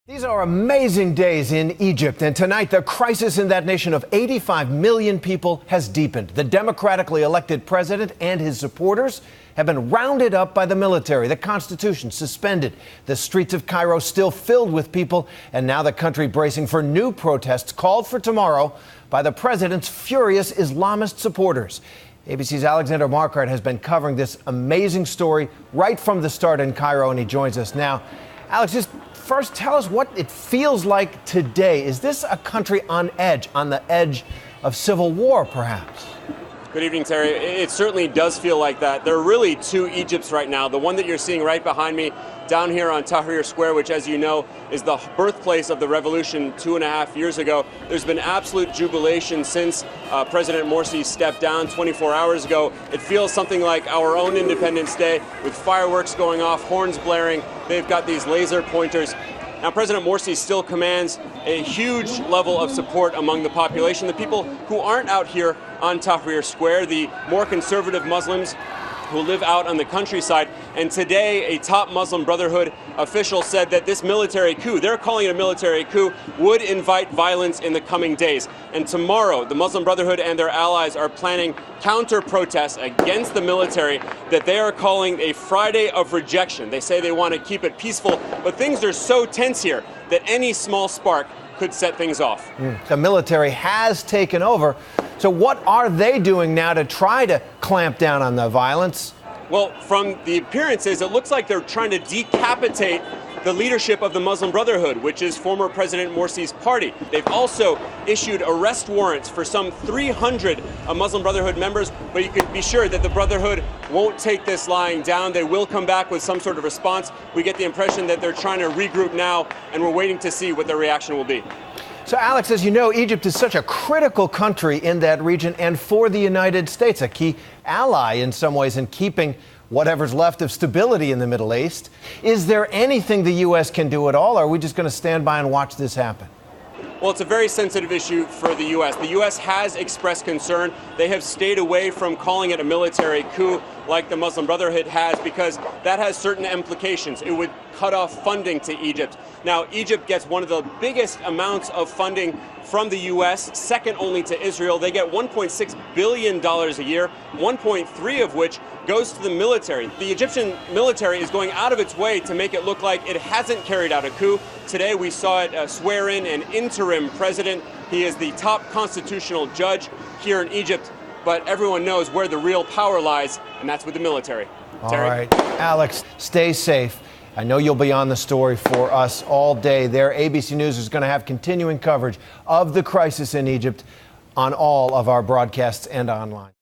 These are amazing days in Egypt, and tonight the crisis in that nation of 85 million people has deepened. The democratically elected president and his supporters have been rounded up by the military, the constitution suspended, the streets of Cairo still filled with people, and now the country bracing for new protests called for tomorrow by the president's furious Islamist supporters. ABC's Alexander Marquardt has been covering this amazing story right from the start in Cairo, and he joins us now. Alex, just first tell us what it feels like today. Is this a country on the edge of civil war, perhaps? Good evening, Terry. It certainly does feel like that. There are really two Egypts right now. The one that you're seeing right behind me down here on Tahrir Square, which, as you know, is the birthplace of the revolution 2.5 years ago. There's been absolute jubilation since President Morsi stepped down 24 hours ago. It feels something like our own Independence Day, with fireworks going off, horns blaring. They've got these laser pointers. Now, President Morsi still commands a huge level of support among the population. The people who aren't out here on Tahrir Square, the more conservative Muslims who live out on the countryside. And today, a top Muslim Brotherhood official said that this military coup, they're calling it a military coup, would invite violence in the coming days. And tomorrow, the Muslim Brotherhood and their allies are planning counter-protests against the military that they are calling a Friday of rejection. They say they want to keep it peaceful, but things are so tense here that any small spark could set things off. The military has taken over. So what are they doing now to try to clamp down on the violence? Well, from the appearances, it looks like they're trying to decapitate the leadership of the Muslim Brotherhood, which is former President Morsi's party. They've also issued arrest warrants for some 300 Muslim Brotherhood members, but you can be sure that the Brotherhood won't take this lying down. They will come back with some sort of response. We get the impression that they're trying to regroup now, and we're waiting to see what their reaction will be. So, Alex, as you know, Egypt is such a critical country in that region and for the United States, a key ally in some ways in keeping whatever's left of stability in the Middle East. Is there anything the U.S. can do at all, or are we just going to stand by and watch this happen? Well, it's a very sensitive issue for the U.S. The U.S. has expressed concern. They have stayed away from calling it a military coup like the Muslim Brotherhood has, because that has certain implications. It would cut off funding to Egypt. Now, Egypt gets one of the biggest amounts of funding from the U.S., second only to Israel. They get $1.6 billion a year, 1.3 of which goes to the military. The Egyptian military is going out of its way to make it look like it hasn't carried out a coup. Today we saw it swear in an interim president. He is the top constitutional judge here in Egypt, but everyone knows where the real power lies, and that's with the military. Terry? All right, Alex, stay safe. I know you'll be on the story for us all day there. ABC News is going to have continuing coverage of the crisis in Egypt on all of our broadcasts and online.